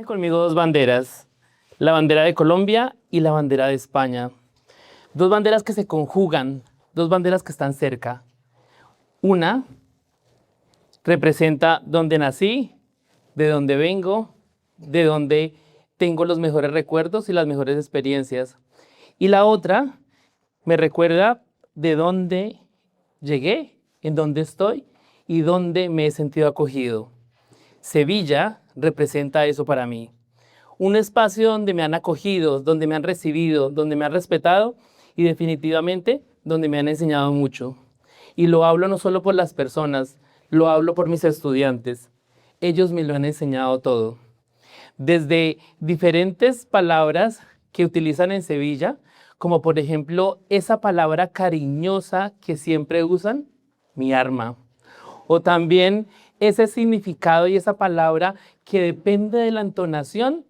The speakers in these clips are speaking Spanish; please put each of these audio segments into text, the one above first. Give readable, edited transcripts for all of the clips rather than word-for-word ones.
conmigo dos banderas, la bandera de Colombia y la bandera de España. Dos banderas que se conjugan, dos banderas que están cerca. Una representa dónde nací, de dónde vengo, de dónde tengo los mejores recuerdos y las mejores experiencias. Y la otra me recuerda de dónde llegué, en dónde estoy y dónde me he sentido acogido. Sevilla representa eso para mí. Un espacio donde me han acogido, donde me han recibido, donde me han respetado y definitivamente donde me han enseñado mucho. Y lo hablo no solo por las personas, lo hablo por mis estudiantes. Ellos me lo han enseñado todo. Desde diferentes palabras que utilizan en Sevilla, como por ejemplo esa palabra cariñosa que siempre usan, mi arma. O también ese significado y esa palabra que depende de la entonación,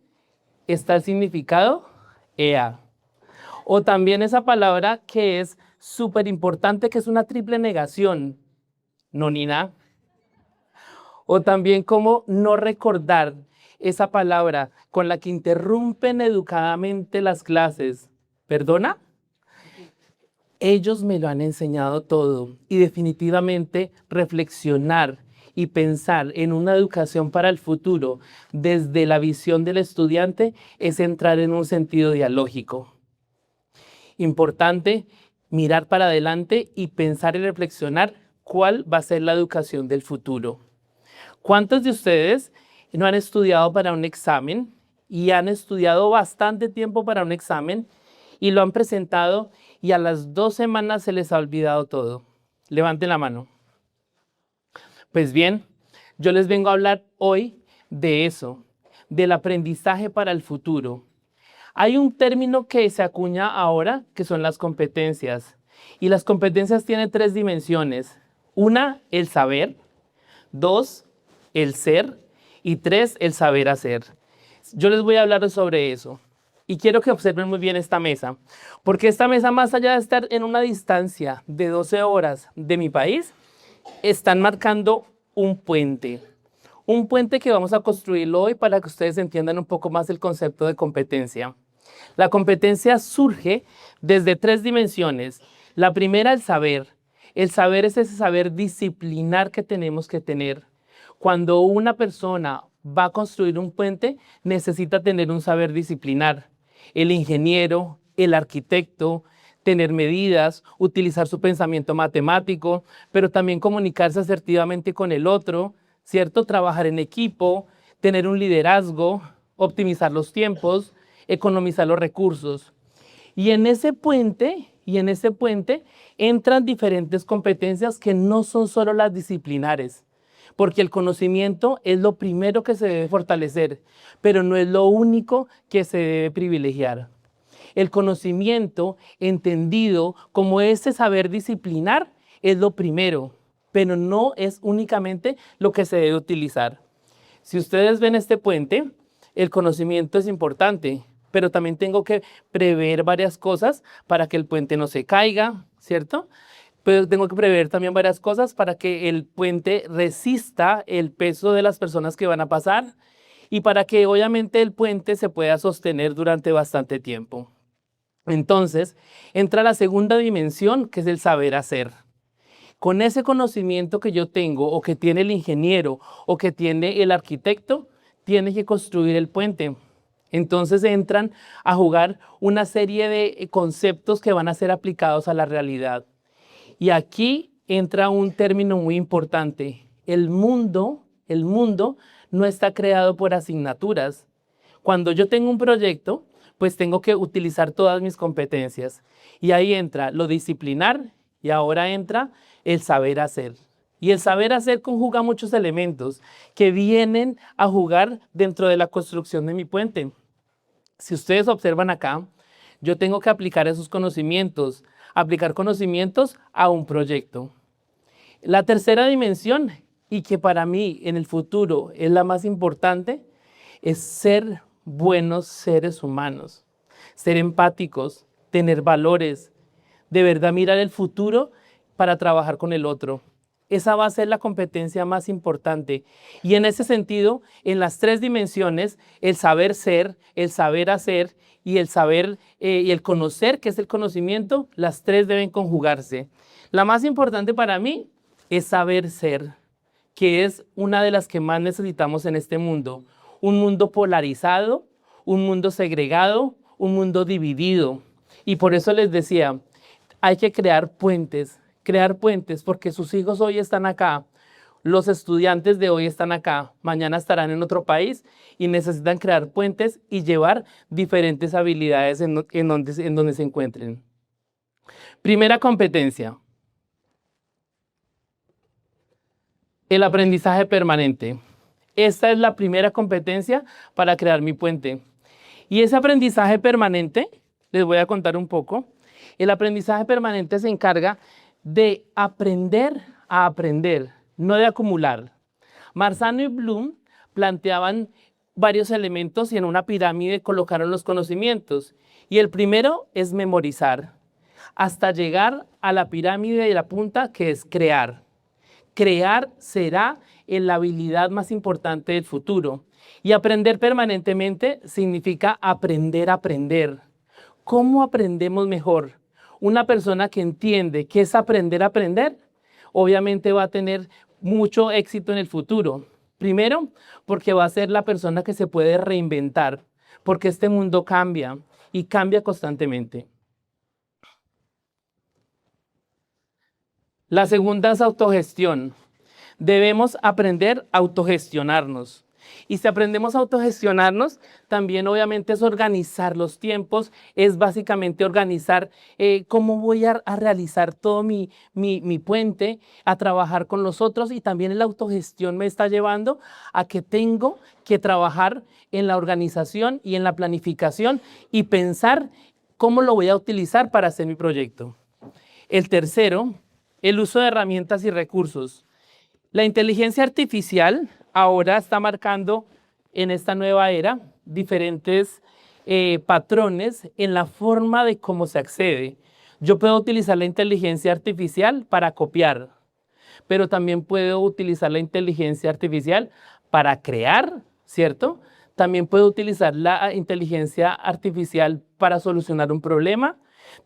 está el significado ea. O también esa palabra que es súper importante, que es una triple negación, no ni na. O también como no recordar esa palabra con la que interrumpen educadamente las clases. ¿Perdona? Ellos me lo han enseñado todo y definitivamente reflexionar y pensar en una educación para el futuro desde la visión del estudiante es entrar en un sentido dialógico. Importante mirar para adelante y pensar y reflexionar cuál va a ser la educación del futuro. ¿Cuántos de ustedes no han estudiado para un examen y han estudiado bastante tiempo para un examen y lo han presentado y a las 2 semanas se les ha olvidado todo? Levanten la mano. Pues bien, yo les vengo a hablar hoy de eso, del aprendizaje para el futuro. Hay un término que se acuña ahora, que son las competencias. Y las competencias tienen 3 dimensiones. 1, el saber. 2, el ser. Y 3, el saber hacer. Yo les voy a hablar sobre eso. Y quiero que observen muy bien esta mesa. Porque esta mesa, más allá de estar en una distancia de 12 horas de mi país, están marcando un puente. Un puente que vamos a construirlo hoy para que ustedes entiendan un poco más el concepto de competencia. La competencia surge desde 3 dimensiones. La primera, el saber. El saber es ese saber disciplinar que tenemos que tener. Cuando una persona va a construir un puente, necesita tener un saber disciplinar. El ingeniero, el arquitecto, tener medidas, utilizar su pensamiento matemático, pero también comunicarse asertivamente con el otro, ¿cierto? Trabajar en equipo, tener un liderazgo, optimizar los tiempos, economizar los recursos. Y en ese puente entran diferentes competencias que no son solo las disciplinares, porque el conocimiento es lo primero que se debe fortalecer, pero no es lo único que se debe privilegiar. El conocimiento entendido como ese saber disciplinar es lo primero, pero no es únicamente lo que se debe utilizar. Si ustedes ven este puente, el conocimiento es importante, pero también tengo que prever varias cosas para que el puente no se caiga, ¿cierto? Pero tengo que prever también varias cosas para que el puente resista el peso de las personas que van a pasar y para que obviamente el puente se pueda sostener durante bastante tiempo. Entonces, entra la segunda dimensión, que es el saber hacer. Con ese conocimiento que yo tengo, o que tiene el ingeniero, o que tiene el arquitecto, tiene que construir el puente. Entonces entran a jugar una serie de conceptos que van a ser aplicados a la realidad. Y aquí entra un término muy importante. El mundo no está creado por asignaturas. Cuando yo tengo un proyecto, pues tengo que utilizar todas mis competencias. Y ahí entra lo disciplinar y ahora entra el saber hacer. Y el saber hacer conjuga muchos elementos que vienen a jugar dentro de la construcción de mi puente. Si ustedes observan acá, yo tengo que aplicar esos conocimientos, aplicar conocimientos a un proyecto. La tercera dimensión, y que para mí en el futuro es la más importante, es ser buenos seres humanos, ser empáticos, tener valores, de verdad mirar el futuro para trabajar con el otro. esa va a ser la competencia más importante. Y en ese sentido, en las tres dimensiones, el saber ser, el saber hacer y el saber y el conocer, que es el conocimiento, las tres deben conjugarse. La más importante para mí es saber ser, que es una de las que más necesitamos en este mundo. Un mundo polarizado, un mundo segregado, un mundo dividido. Y por eso les decía, hay que crear puentes, porque sus hijos hoy están acá, los estudiantes de hoy están acá, mañana estarán en otro país y necesitan crear puentes y llevar diferentes habilidades en donde se encuentren. Primera competencia. El aprendizaje permanente. Esta es la primera competencia para crear mi puente. Y ese aprendizaje permanente, les voy a contar un poco. El aprendizaje permanente se encarga de aprender a aprender, no de acumular. Marzano y Bloom planteaban varios elementos y en una pirámide colocaron los conocimientos. Y el primero es memorizar, hasta llegar a la pirámide de la punta, que es crear. Crear será la habilidad más importante del futuro. Y aprender permanentemente significa aprender a aprender. ¿Cómo aprendemos mejor? Una persona que entiende qué es aprender a aprender, obviamente va a tener mucho éxito en el futuro. Primero, porque va a ser la persona que se puede reinventar, porque este mundo cambia y cambia constantemente. La segunda es autogestión. Debemos aprender a autogestionarnos. Y si aprendemos a autogestionarnos, también obviamente es organizar los tiempos, es básicamente organizar cómo voy a realizar todo mi puente, a trabajar con los otros, y también la autogestión me está llevando a que tengo que trabajar en la organización y en la planificación y pensar cómo lo voy a utilizar para hacer mi proyecto. El tercero, el uso de herramientas y recursos. La inteligencia artificial ahora está marcando en esta nueva era diferentes patrones en la forma de cómo se accede. Yo puedo utilizar la inteligencia artificial para copiar, pero también puedo utilizar la inteligencia artificial para crear, ¿cierto? También puedo utilizar la inteligencia artificial para solucionar un problema.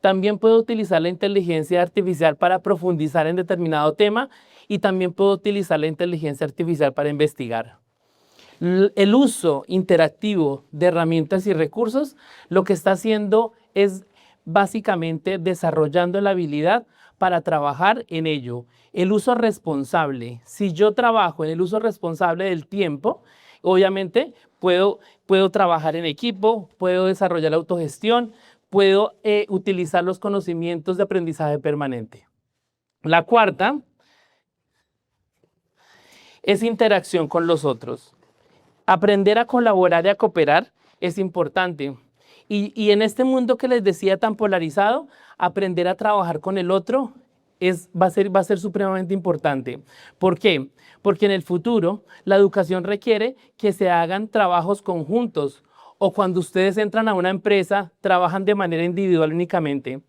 También puedo utilizar la inteligencia artificial para profundizar en determinado tema y también puedo utilizar la inteligencia artificial para investigar. El uso interactivo de herramientas y recursos lo que está haciendo es básicamente desarrollando la habilidad para trabajar en ello. El uso responsable. Si yo trabajo en el uso responsable del tiempo, obviamente puedo trabajar en equipo, puedo desarrollar la autogestión, puedo utilizar los conocimientos de aprendizaje permanente. La cuarta es interacción con los otros. Aprender a colaborar y a cooperar es importante. Y en este mundo que les decía tan polarizado, aprender a trabajar con el otro va a ser supremamente importante. ¿Por qué? Porque en el futuro la educación requiere que se hagan trabajos conjuntos, o cuando ustedes entran a una empresa, trabajan de manera individual únicamente.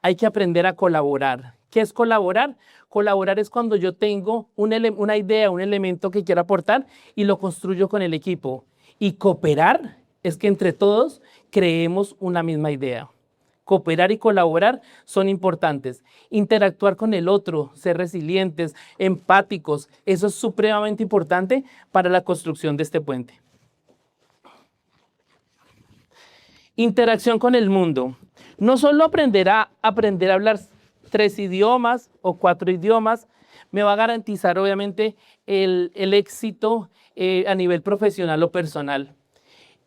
Hay que aprender a colaborar. ¿Qué es colaborar? Colaborar es cuando yo tengo una idea, un elemento que quiero aportar y lo construyo con el equipo. Y cooperar es que entre todos creemos una misma idea. Cooperar y colaborar son importantes. Interactuar con el otro, ser resilientes, empáticos, eso es supremamente importante para la construcción de este puente. Interacción con el mundo. No solo aprender a hablar 3 idiomas o 4 idiomas me va a garantizar obviamente el éxito a nivel profesional o personal.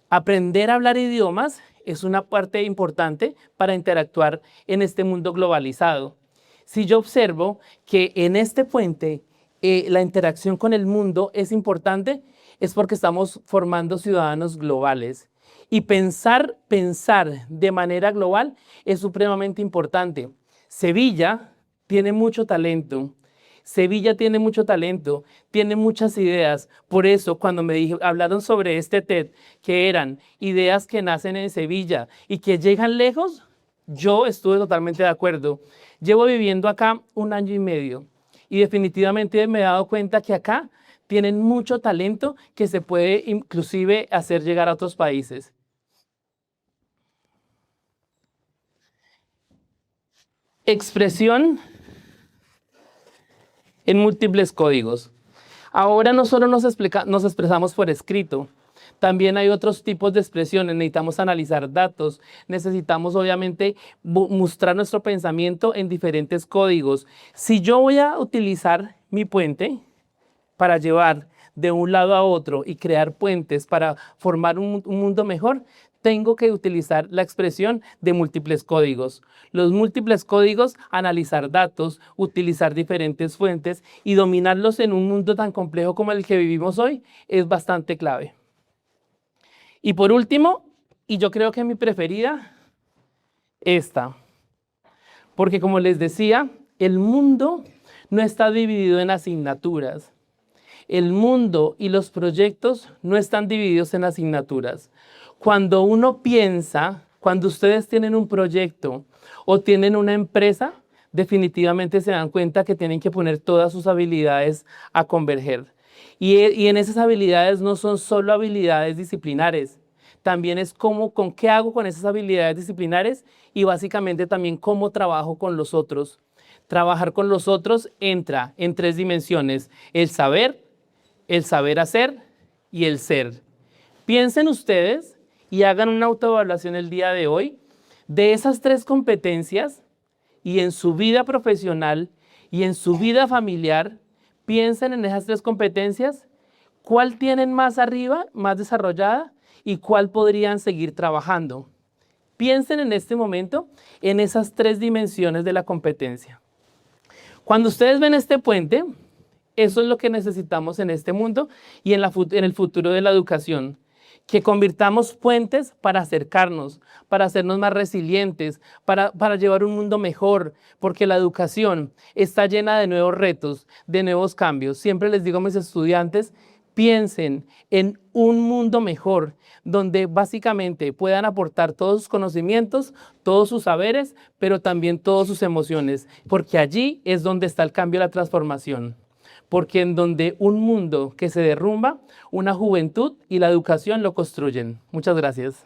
Aprender a hablar idiomas es una parte importante para interactuar en este mundo globalizado. Si yo observo que en este puente la interacción con el mundo es importante, es porque estamos formando ciudadanos globales. Y pensar de manera global es supremamente importante. Sevilla tiene mucho talento. Sevilla tiene mucho talento, tiene muchas ideas. Por eso, cuando hablaron sobre este TED, que eran ideas que nacen en Sevilla y que llegan lejos, yo estuve totalmente de acuerdo. Llevo viviendo acá 1 año y medio y definitivamente me he dado cuenta que acá tienen mucho talento que se puede inclusive hacer llegar a otros países. Expresión en múltiples códigos. Ahora no solo nos expresamos por escrito, también hay otros tipos de expresiones. Necesitamos analizar datos, necesitamos obviamente mostrar nuestro pensamiento en diferentes códigos. Si yo voy a utilizar mi puente para llevar de un lado a otro y crear puentes para formar un mundo mejor, tengo que utilizar la expresión de múltiples códigos. Los múltiples códigos, analizar datos, utilizar diferentes fuentes y dominarlos en un mundo tan complejo como el que vivimos hoy es bastante clave. Y por último, y yo creo que mi preferida, esta. Porque como les decía, el mundo no está dividido en asignaturas. El mundo y los proyectos no están divididos en asignaturas. Cuando uno piensa, cuando ustedes tienen un proyecto o tienen una empresa, definitivamente se dan cuenta que tienen que poner todas sus habilidades a converger. Y en esas habilidades no son solo habilidades disciplinares, también es con qué hago con esas habilidades disciplinares y básicamente también cómo trabajo con los otros. Trabajar con los otros entra en 3 dimensiones: el saber hacer y el ser. Piensen ustedes y hagan una autoevaluación el día de hoy de esas 3 competencias y en su vida profesional y en su vida familiar, piensen en esas 3 competencias, cuál tienen más arriba, más desarrollada y cuál podrían seguir trabajando. Piensen en este momento en esas 3 dimensiones de la competencia. Cuando ustedes ven este puente, eso es lo que necesitamos en este mundo y en el futuro de la educación. Que convirtamos puentes para acercarnos, para hacernos más resilientes, para llevar un mundo mejor, porque la educación está llena de nuevos retos, de nuevos cambios. Siempre les digo a mis estudiantes, piensen en un mundo mejor, donde básicamente puedan aportar todos sus conocimientos, todos sus saberes, pero también todas sus emociones, porque allí es donde está el cambio y la transformación. Porque en donde un mundo que se derrumba, una juventud y la educación lo construyen. Muchas gracias.